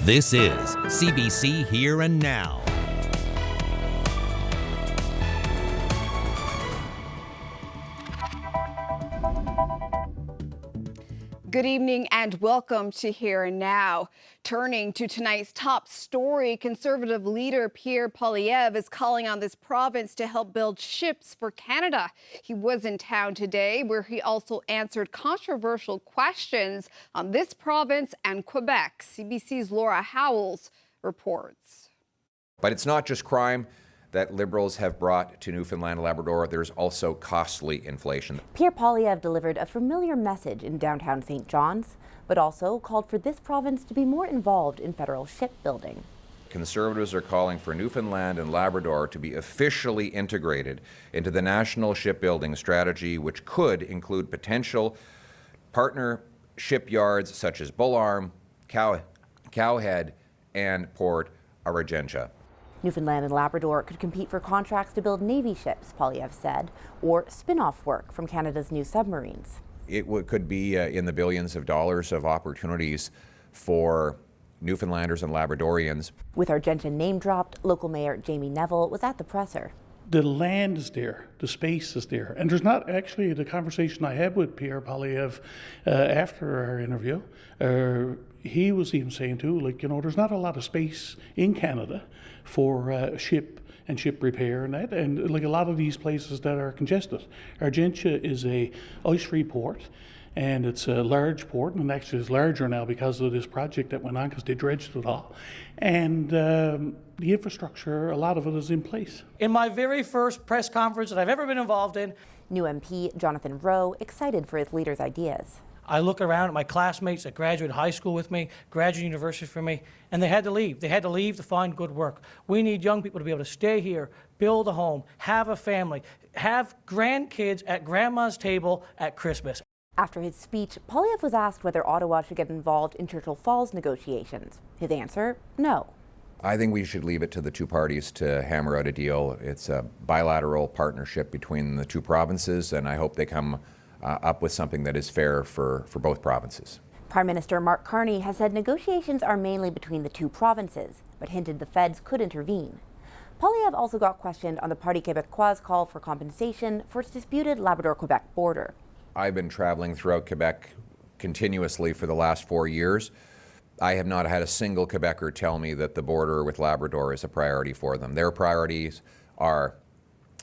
This is CBC Here and Now. Good evening and welcome to Here and Now. Turning to tonight's top story, Conservative leader Pierre Poilievre is calling on this province to help build ships for Canada. He was in town today where he also answered controversial questions on this province and Quebec. CBC's Laura Howells reports. But it's not just crime that Liberals have brought to Newfoundland and Labrador. There's also costly inflation. Pierre Poilievre delivered a familiar message in downtown St. John's, but also called for this province to be more involved in federal shipbuilding. Conservatives are calling for Newfoundland and Labrador to be officially integrated into the national shipbuilding strategy, which could include potential partner shipyards such as Bull Arm, Cowhead, and Port Argentia. Newfoundland and Labrador could compete for contracts to build Navy ships, Poilievre said, or spin-off work from Canada's new submarines. It could be in the billions of dollars of opportunities for Newfoundlanders and Labradorians. With Argentia name dropped, local mayor Jamie Neville was at the presser. The land is there, the space is there, and there's not actually the conversation I had with Pierre Poilievre after our interview. He was even saying too, there's not a lot of space in Canada for ship and ship repair and that, and a lot of these places that are congested. Argentia is a ice-free port, and it's a large port, and actually it's larger now because of this project that went on, because they dredged it all. And the infrastructure, a lot of it is in place. In my very first press conference that I've ever been involved in, new MP Jonathan Rowe excited for his leader's ideas. I look around at my classmates that graduated high school with me, graduated university for me, and they had to leave. They had to leave to find good work. We need young people to be able to stay here, build a home, have a family, have grandkids at grandma's table at Christmas. After his speech, Poilievre was asked whether Ottawa should get involved in Churchill Falls negotiations. His answer, no. I think we should leave it to the two parties to hammer out a deal. It's a bilateral partnership between the two provinces, and I hope they come up with something that is fair for both provinces. Prime Minister Mark Carney has said negotiations are mainly between the two provinces, but hinted the feds could intervene. Poilievre also got questioned on the Parti Québécois' call for compensation for its disputed Labrador-Quebec border. I've been traveling throughout Quebec continuously for the last 4 years. I have not had a single Quebecer tell me that the border with Labrador is a priority for them. Their priorities are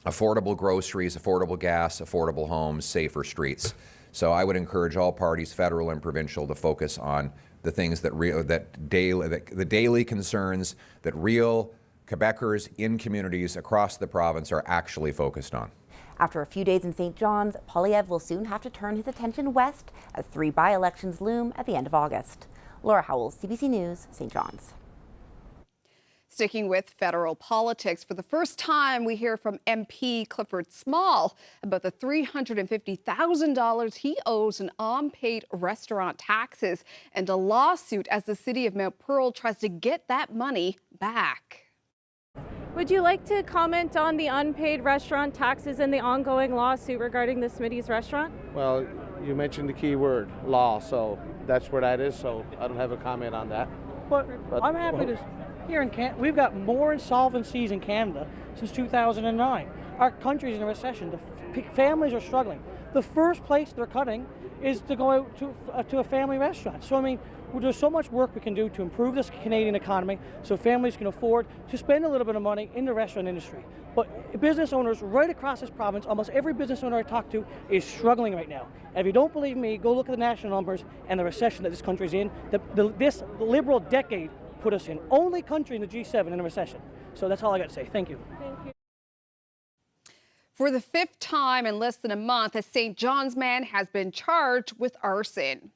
affordable groceries, affordable gas, affordable homes, safer streets. So I would encourage all parties, federal and provincial, to focus on the things the daily concerns that real Quebecers in communities across the province are actually focused on. After a few days in St. John's, Poilievre will soon have to turn his attention west as 3 by-elections loom at the end of August. Laura Howells, CBC News, St. John's. Sticking with federal politics, for the first time, we hear from MP Clifford Small about the $350,000 he owes in unpaid restaurant taxes and a lawsuit as the city of Mount Pearl tries to get that money back. Would you like to comment on the unpaid restaurant taxes and the ongoing lawsuit regarding the Smitty's restaurant? Well, you mentioned the key word, law, so that's where that is, so I don't have a comment on that. But I'm happy to... Here in Canada, we've got more insolvencies in Canada since 2009. Our country's in a recession. The families are struggling. The first place they're cutting is to go out to a family restaurant. So, I mean, there's so much work we can do to improve this Canadian economy so families can afford to spend a little bit of money in the restaurant industry. But business owners right across this province, almost every business owner I talk to is struggling right now. And if you don't believe me, go look at the national numbers and the recession that this country's in. This liberal decade put us in. Only country in the G7 in a recession. So that's all I got to say. Thank you. Thank you. For the 5th time in less than a month, a St. John's man has been charged with arson.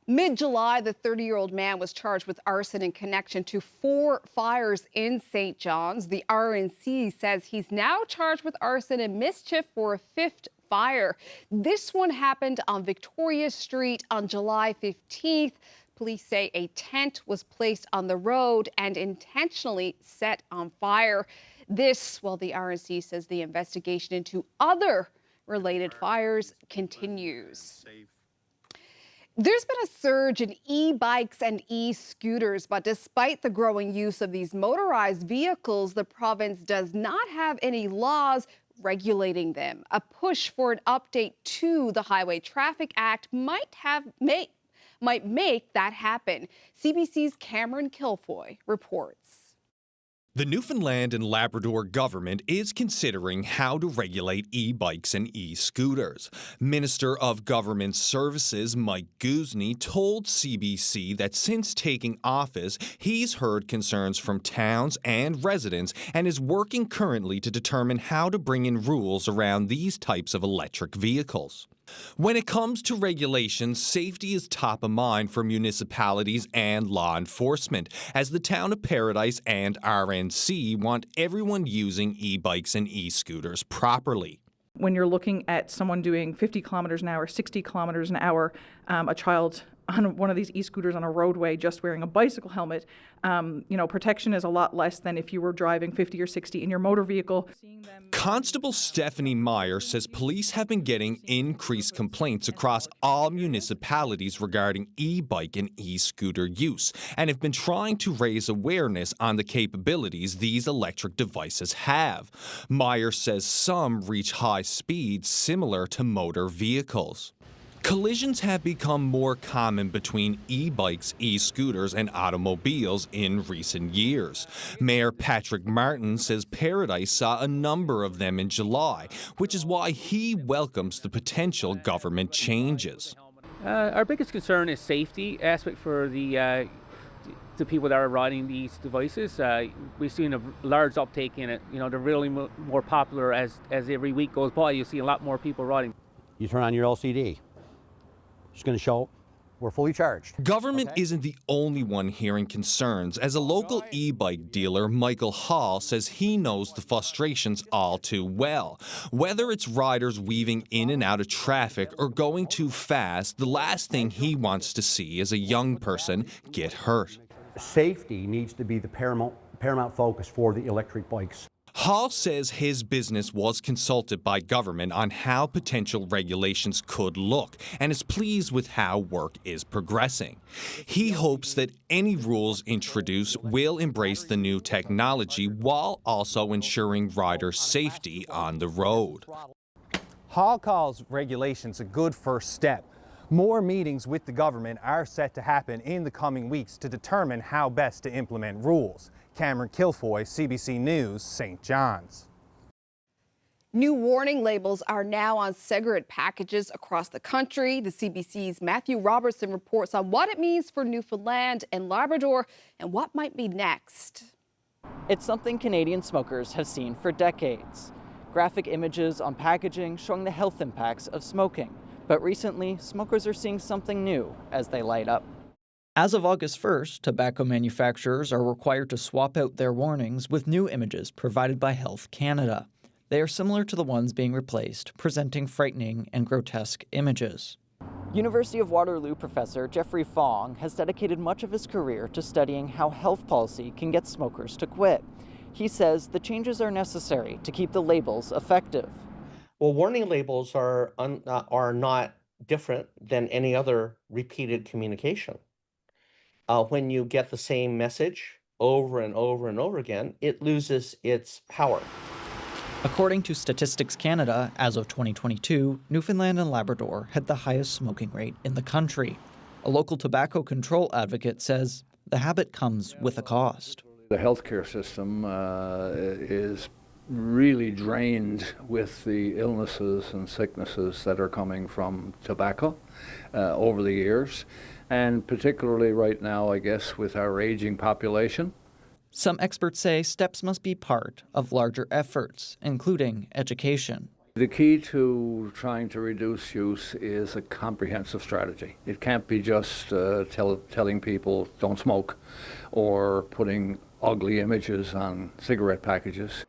Mid-July, the 30-year-old man was charged with arson in connection to 4 fires in St. John's. The RNC says he's now charged with arson and mischief for a 5th fire. This one happened on Victoria Street on July 15th. Police say a tent was placed on the road and intentionally set on fire. This, while the RNC says the investigation into other related fires continues. There's been a surge in e-bikes and e-scooters, but despite the growing use of these motorized vehicles, the province does not have any laws regulating them. A push for an update to the Highway Traffic Act might make that happen. CBC's Cameron Kilfoy reports. The Newfoundland and Labrador government is considering how to regulate e-bikes and e-scooters. Minister of Government Services Mike Guzny told CBC that since taking office, he's heard concerns from towns and residents and is working currently to determine how to bring in rules around these types of electric vehicles. When it comes to regulations, safety is top of mind for municipalities and law enforcement, as the town of Paradise and RNC want everyone using e-bikes and e-scooters properly. When you're looking at someone doing 50 kilometers an hour, 60 kilometers an hour, a child on one of these e-scooters on a roadway just wearing a bicycle helmet, protection is a lot less than if you were driving 50 or 60 in your motor vehicle. Constable Stephanie Meyer says police have been getting increased complaints across all municipalities regarding e-bike and e-scooter use and have been trying to raise awareness on the capabilities these electric devices have. Meyer says some reach high speeds similar to motor vehicles. Collisions have become more common between e-bikes, e-scooters, and automobiles in recent years. Mayor Patrick Martin says Paradise saw a number of them in July, which is why he welcomes the potential government changes. Our biggest concern is safety aspect for the people that are riding these devices. We've seen a large uptake in it. They're really more popular as every week goes by. You see a lot more people riding. You turn on your LCD. It's going to show we're fully charged. Government isn't the only one hearing concerns, as a local e-bike dealer, Michael Hall, says he knows the frustrations all too well. Whether it's riders weaving in and out of traffic or going too fast, the last thing he wants to see is a young person get hurt. Safety needs to be the paramount focus for the electric bikes. Hall says his business was consulted by government on how potential regulations could look and is pleased with how work is progressing. He hopes that any rules introduced will embrace the new technology while also ensuring rider safety on the road. Hall calls regulations a good first step. More meetings with the government are set to happen in the coming weeks to determine how best to implement rules. Cameron Kilfoy, CBC News, St. John's. New warning labels are now on cigarette packages across the country. The CBC's Matthew Robertson reports on what it means for Newfoundland and Labrador and what might be next. It's something Canadian smokers have seen for decades. Graphic images on packaging showing the health impacts of smoking. But recently, smokers are seeing something new as they light up. As of August 1st, tobacco manufacturers are required to swap out their warnings with new images provided by Health Canada. They are similar to the ones being replaced, presenting frightening and grotesque images. University of Waterloo professor Jeffrey Fong has dedicated much of his career to studying how health policy can get smokers to quit. He says the changes are necessary to keep the labels effective. Well, warning labels are not different than any other repeated communication. When you get the same message over and over and over again, it loses its power. According to Statistics Canada, as of 2022, Newfoundland and Labrador had the highest smoking rate in the country. A local tobacco control advocate says the habit comes with a cost. The healthcare system is really drained with the illnesses and sicknesses that are coming from tobacco over the years. And particularly right now, I guess, with our aging population. Some experts say steps must be part of larger efforts, including education. The key to trying to reduce use is a comprehensive strategy. It can't be just telling people don't smoke or putting ugly images on cigarette packages.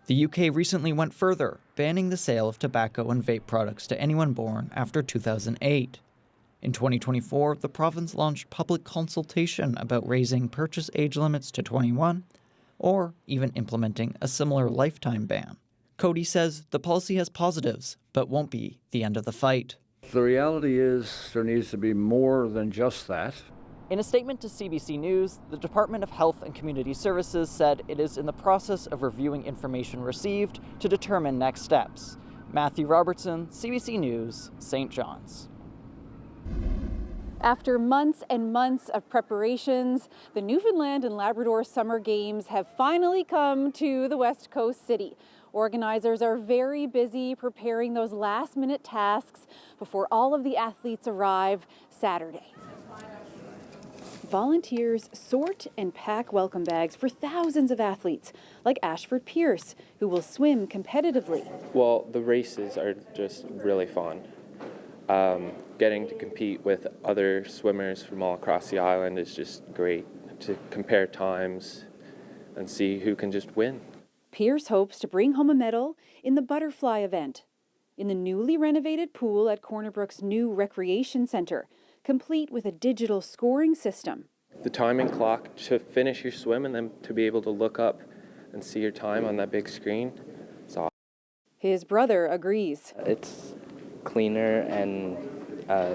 The UK recently went further, banning the sale of tobacco and vape products to anyone born after 2008. In 2024, the province launched public consultation about raising purchase age limits to 21, or even implementing a similar lifetime ban. Cody says the policy has positives, but won't be the end of the fight. The reality is there needs to be more than just that. In a statement to CBC News, the Department of Health and Community Services said it is in the process of reviewing information received to determine next steps. Matthew Robertson, CBC News, St. John's. After months and months of preparations, the Newfoundland and Labrador Summer Games have finally come to the West Coast city. Organizers are very busy preparing those last-minute tasks before all of the athletes arrive Saturday. Volunteers sort and pack welcome bags for thousands of athletes, like Ashford Pierce, who will swim competitively. Well, the races are just really fun. Getting to compete with other swimmers from all across the island is just great, to compare times and see who can just win. Pierce hopes to bring home a medal in the butterfly event, in the newly renovated pool at Corner Brook's new recreation center, complete with a digital scoring system. The timing clock to finish your swim and then to be able to look up and see your time on that big screen, it's awesome. His brother agrees. It's cleaner and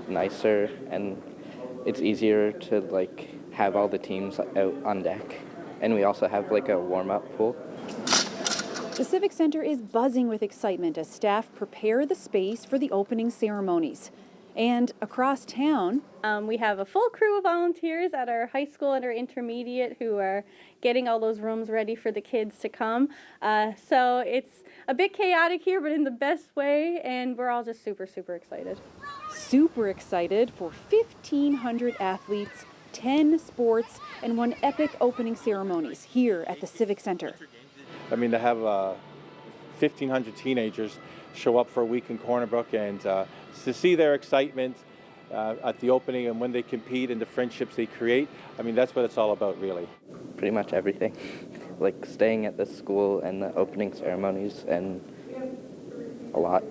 nicer, and it's easier to have all the teams out on deck. And we also have a warm-up pool. The Civic Center is buzzing with excitement as staff prepare the space for the opening ceremonies. And across town, we have a full crew of volunteers at our high school and our intermediate who are getting all those rooms ready for the kids to come. So it's a bit chaotic here, but in the best way, and we're all just super, super excited. Super excited for 1,500 athletes, 10 sports, and one epic opening ceremonies here at the Civic Center. I mean, to have 1,500 teenagers show up for a week in Corner Brook and to see their excitement at the opening and when they compete and the friendships they create, I mean, that's what it's all about, really. Pretty much everything. Staying at the school and the opening ceremonies and a lot.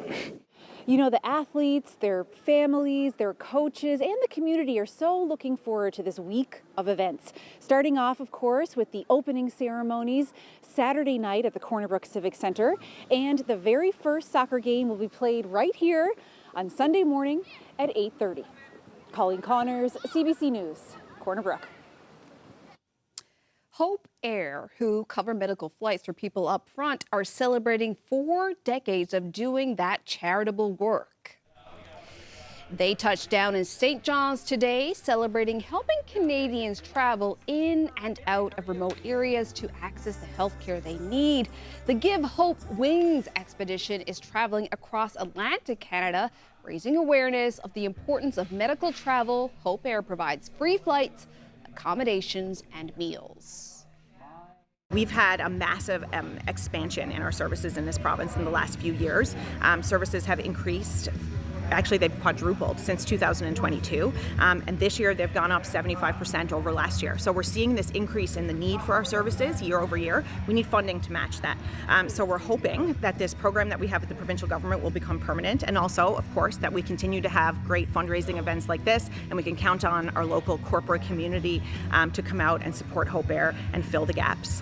You know, the athletes, their families, their coaches, and the community are so looking forward to this week of events. Starting off, of course, with the opening ceremonies Saturday night at the Corner Brook Civic Center. And the very first soccer game will be played right here on Sunday morning at 8:30. Colleen Connors, CBC News, Corner Brook. Hope Air, who cover medical flights for people up front, are celebrating 4 decades of doing that charitable work. They touched down in St. John's today, celebrating helping Canadians travel in and out of remote areas to access the health care they need. The Give Hope Wings expedition is traveling across Atlantic Canada, raising awareness of the importance of medical travel. Hope Air provides free flights, accommodations, and meals. We've had a massive expansion in our services in this province in the last few years. Services have increased. Actually, they've quadrupled since 2022, and this year they've gone up 75% over last year. So we're seeing this increase in the need for our services year over year. We need funding to match that. So we're hoping that this program that we have at the provincial government will become permanent, and also, of course, that we continue to have great fundraising events like this, and we can count on our local corporate community to come out and support Hope Air and fill the gaps.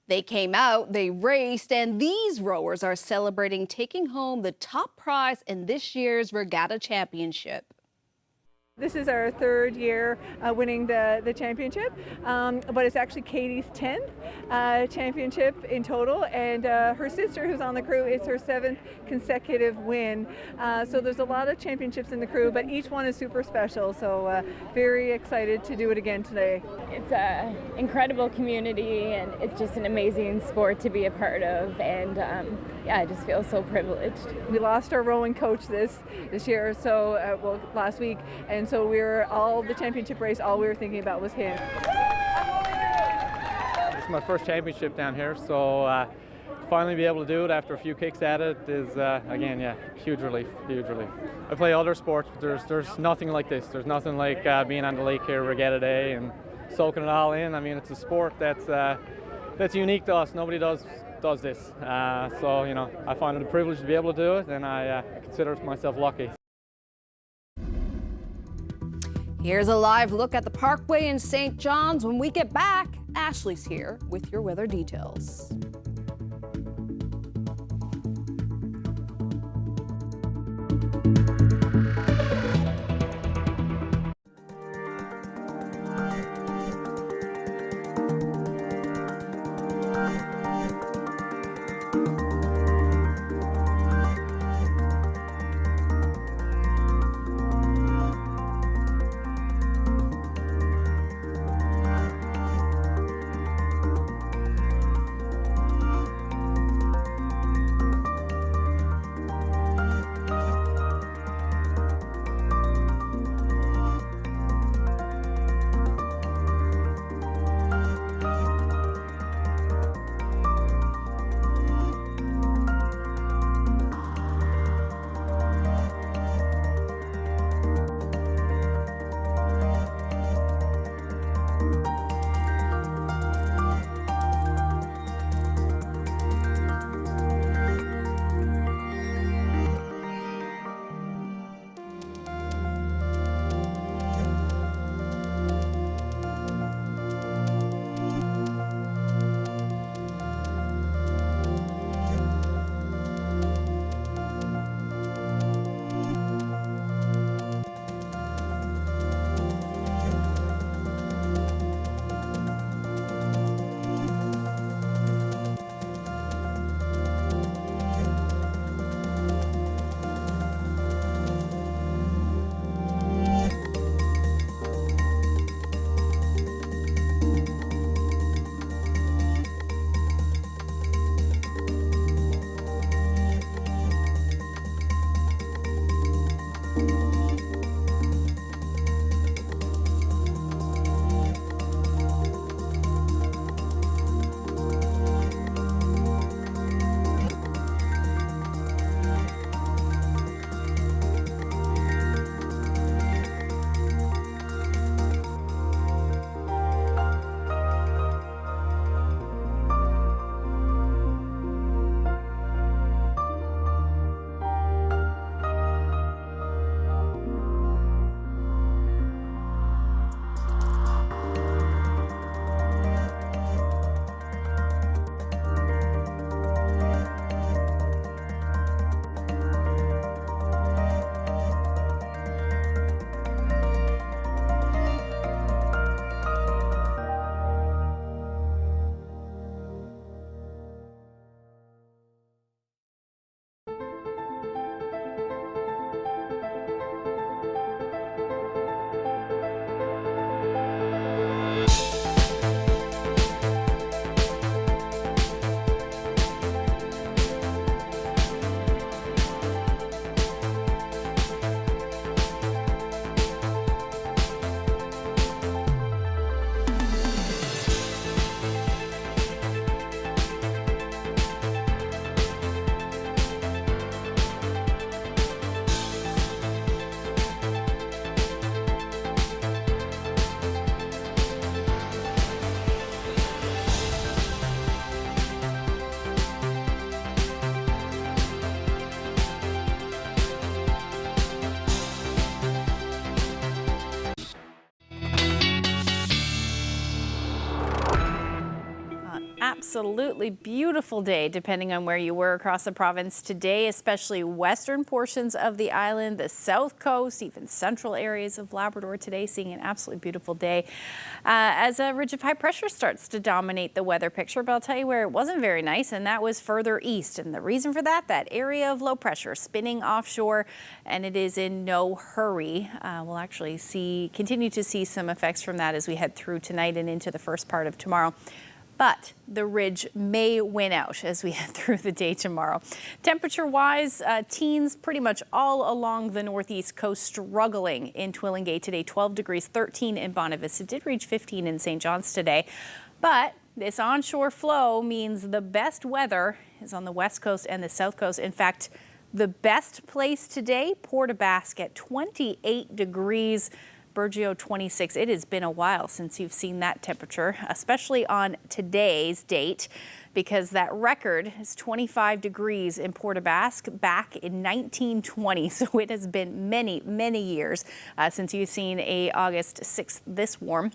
They came out, they raced, and these rowers are celebrating taking home the top prize in this year's Regatta Championship. This is our 3rd year winning the championship, but it's actually Katie's 10th championship in total, and her sister, who's on the crew, it's her 7th consecutive win. So there's a lot of championships in the crew, but each one is super special, so very excited to do it again today. It's an incredible community, and it's just an amazing sport to be a part of, and yeah, I just feel so privileged. We lost our rowing coach this year, so well, last week, and so the championship race, all we were thinking about was him. It's my first championship down here, so to finally be able to do it after a few kicks at it is, again, yeah, huge relief, huge relief. I play other sports, but there's nothing like this. There's nothing like being on the lake here Regatta Day and soaking it all in. I mean, it's a sport that's unique to us. Nobody does this. So, you know, I find it a privilege to be able to do it, and I consider myself lucky. Here's a live look at the Parkway in St. John's. When we get back, Ashley's here with your weather details. absolutely beautiful day, depending on where you were across the province today, especially western portions of the island, the south coast, even central areas of Labrador today, seeing an absolutely beautiful day as a ridge of high pressure starts to dominate the weather picture. But I'll tell you where it wasn't very nice, and that was further east. And the reason for that area of low pressure spinning offshore, and it is in no hurry. We'll actually continue to see some effects from that as we head through tonight and into the first part of tomorrow. But the ridge may win out as we head through the day tomorrow. Temperature-wise, teens pretty much all along the northeast coast struggling in Twillingate today. 12 degrees, 13 in Bonavista. Did reach 15 in St. John's today. But this onshore flow means the best weather is on the west coast and the south coast. In fact, the best place today, Port aux Basques at 28 degrees. Burgeo 26. It has been a while since you've seen that temperature, especially on today's date, because that record is 25 degrees in Port aux Basques back in 1920. So it has been many, many years since you've seen a August 6th this warm.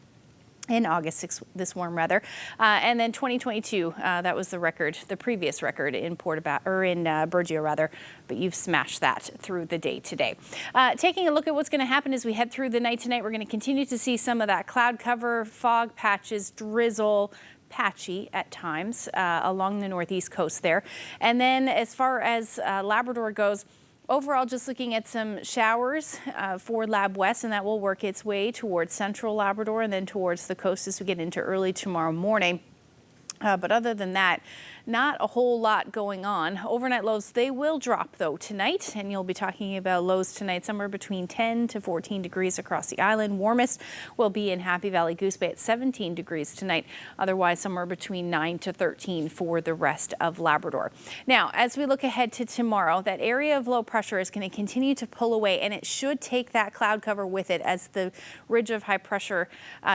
In August 6th, this warm rather, and then 2022, that was the record, the previous record in Burgeo rather, but you've smashed that through the day today. Taking a look at what's going to happen as we head through the night tonight, we're going to continue to see some of that cloud cover, fog patches, drizzle, patchy at times along the northeast coast there. And then as far as Labrador goes, overall, just looking at some showers for Lab West, and that will work its way towards central Labrador and then towards the coast as we get into early tomorrow morning. But other than that, not a whole lot going on. Overnight lows, they will drop though tonight, and you'll be talking about lows tonight somewhere between 10 to 14 degrees across the island. Warmest will be in Happy Valley Goose Bay at 17 degrees tonight. Otherwise, somewhere between 9 to 13 for the rest of Labrador. Now, as we look ahead to tomorrow, that area of low pressure is going to continue to pull away, and it should take that cloud cover with it as the ridge of high pressure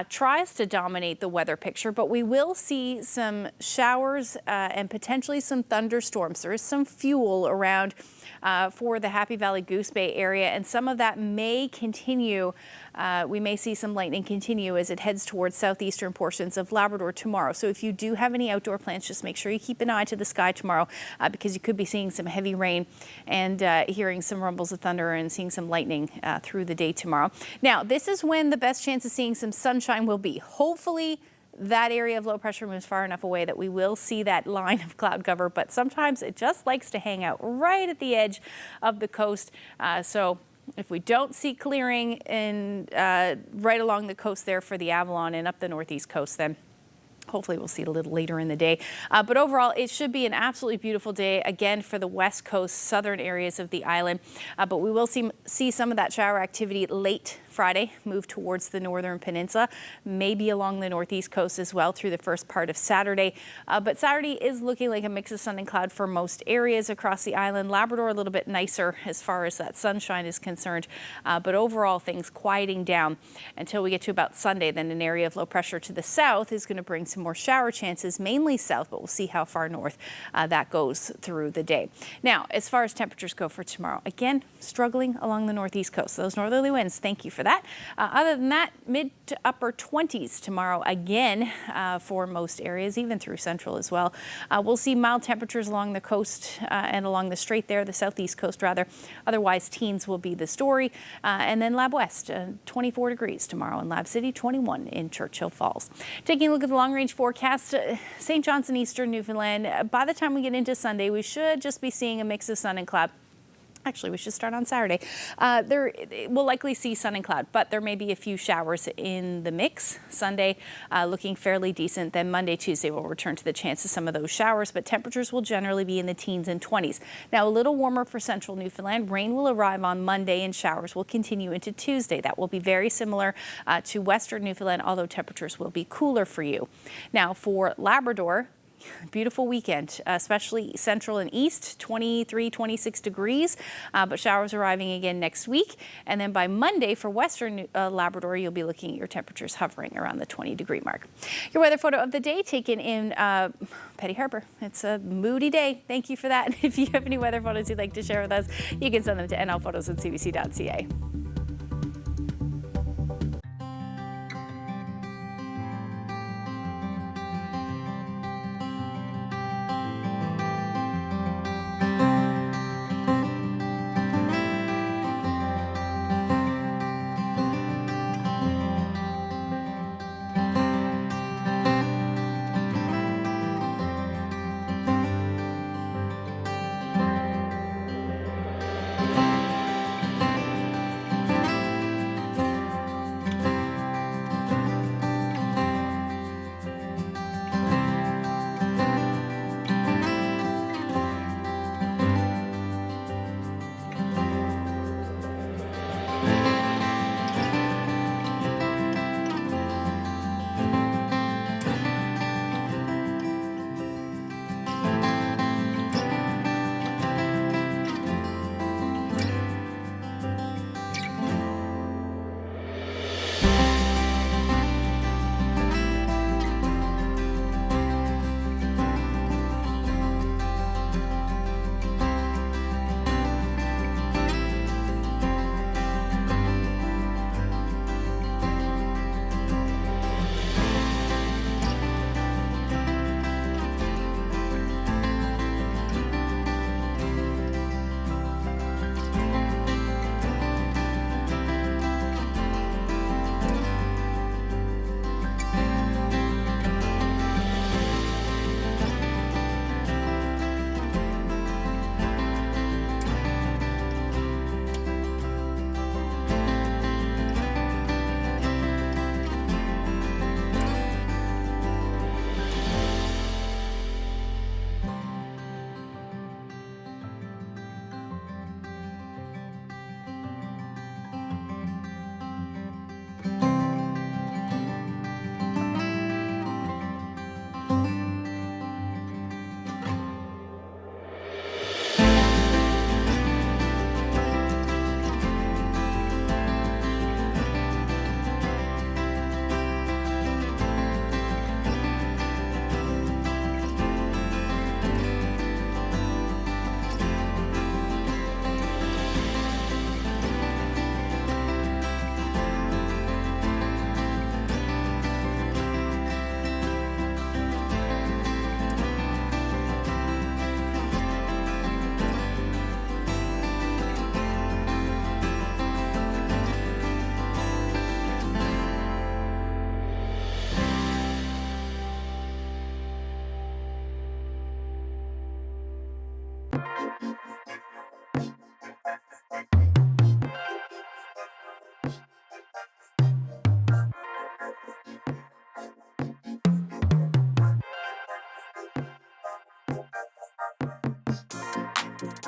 tries to dominate the weather picture. But we will see some showers and potentially some thunderstorms. There is some fuel around for the Happy Valley Goose Bay area, and some of that may continue. We may see some lightning continue as it heads towards southeastern portions of Labrador tomorrow. So if you do have any outdoor plans, just make sure you keep an eye to the sky tomorrow because you could be seeing some heavy rain and hearing some rumbles of thunder and seeing some lightning through the day tomorrow. Now, this is when the best chance of seeing some sunshine will be. Hopefully, that area of low pressure moves far enough away that we will see that line of cloud cover, but sometimes it just likes to hang out right at the edge of the coast. So if we don't see clearing right along the coast there for the Avalon and up the northeast coast, then hopefully we'll see it a little later in the day. But overall, it should be an absolutely beautiful day, again, for the west coast, southern areas of the island. But we will see some of that shower activity late Friday, move towards the northern peninsula, maybe along the northeast coast as well through the first part of Saturday. But Saturday is looking like a mix of sun and cloud for most areas across the island. Labrador a little bit nicer as far as that sunshine is concerned. But overall, things quieting down until we get to about Sunday. Then an area of low pressure to the south is going to bring some more shower chances, mainly south, but we'll see how far north that goes through the day. Now, as far as temperatures go for tomorrow, again, struggling along the northeast coast. Those northerly winds, thank you for that. Other than that, mid to upper 20s tomorrow again for most areas, even through central as well. We'll see mild temperatures along the coast and along the strait there, the southeast coast rather. Otherwise, teens will be the story. And then Lab West, 24 degrees tomorrow in Lab City, 21 in Churchill Falls. Taking a look at the long-range forecast, St. John's and eastern Newfoundland, by the time we get into Sunday, we should just be seeing a mix of sun and cloud. Actually, we should start on Saturday. We'll likely see sun and cloud, but there may be a few showers in the mix. Sunday looking fairly decent. Then Monday, Tuesday will return to the chance of some of those showers, but temperatures will generally be in the teens and 20s. Now, a little warmer for central Newfoundland. Rain will arrive on Monday and showers will continue into Tuesday. That will be very similar to western Newfoundland, although temperatures will be cooler for you. Now, for Labrador, beautiful weekend, especially central and east, 23, 26 degrees, but showers arriving again next week. And then by Monday for western Labrador, you'll be looking at your temperatures hovering around the 20-degree mark. Your weather photo of the day taken in Petty Harbour. It's a moody day. Thank you for that. If you have any weather photos you'd like to share with us, you can send them to nlphotos@cbc.ca.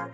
It's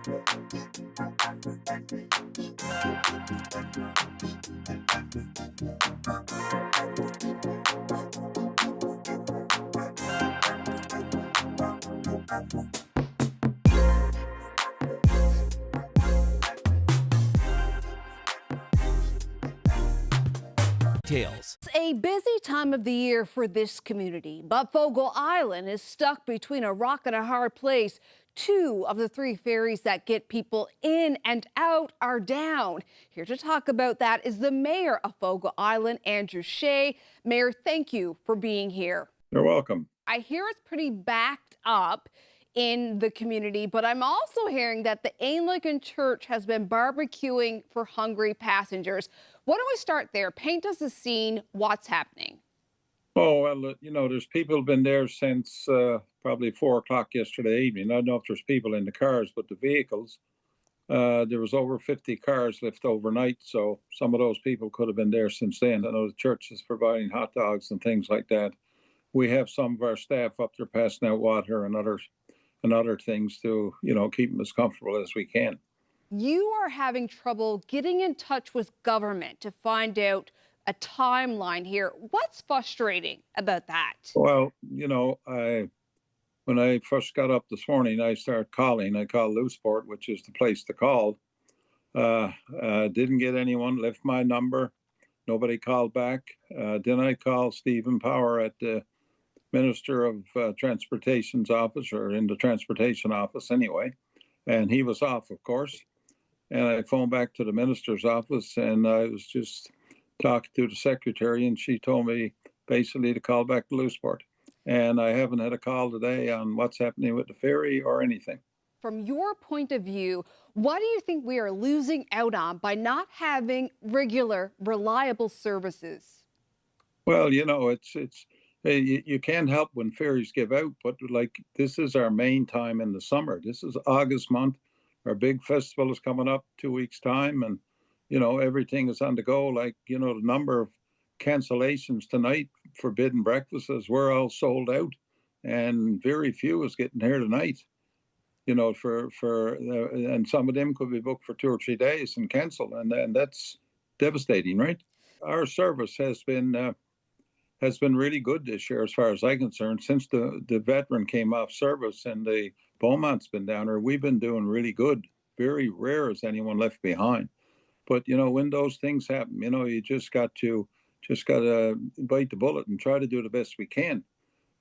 a busy time of the year for this community, but Fogo Island is stuck between a rock and a hard place. 2 of the 3 ferries that get people in and out are down. Here to talk about that is the mayor of Fogo Island, Andrew Shea. Mayor, thank you for being here. You're welcome. I hear it's pretty backed up in the community, but I'm also hearing that the Anglican Church has been barbecuing for hungry passengers. Why don't we start there? Paint us a scene. What's happening? Oh, well, there's people been there since probably 4 o'clock yesterday evening. I don't know if there's people in the cars, but the vehicles, there was over 50 cars left overnight. So some of those people could have been there since then. I know the church is providing hot dogs and things like that. We have some of our staff up there passing out water and other things to, keep them as comfortable as we can. You are having trouble getting in touch with government to find out a timeline here. What's frustrating about that? Well, when I first got up this morning, I started calling. I called Looseport, which is the place to call. Didn't get anyone, left my number. Nobody called back. Then I called Stephen Power at the Minister of Transportation's office, or in the transportation office anyway, and he was off, of course. And I phoned back to the minister's office, and I was just talking to the secretary, and she told me basically to call back to Looseport. And I haven't had a call today on what's happening with the ferry or anything. From your point of view, what do you think we are losing out on by not having regular, reliable services? Well, you can't help when ferries give out, but like this is our main time in the summer. This is August month. Our big festival is coming up 2 weeks' time, and everything is on the go. Like the number of cancellations tonight for bed and breakfasts, we're all sold out, and very few is getting here tonight. And some of them could be booked for 2 or 3 days and canceled, and that's devastating, right? Our service has been really good this year, as far as I'm concerned. Since the veteran came off service and the Beaumont's been down there, we've been doing really good. Very rare is anyone left behind. But when those things happen, you just got to bite the bullet and try to do the best we can.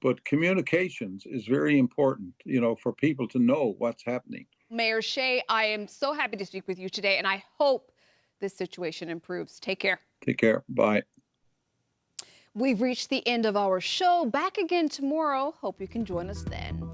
But communications is very important, for people to know what's happening. Mayor Shea, I am so happy to speak with you today, and I hope this situation improves. Take care. Take care. Bye. We've reached the end of our show. Back again tomorrow. Hope you can join us then.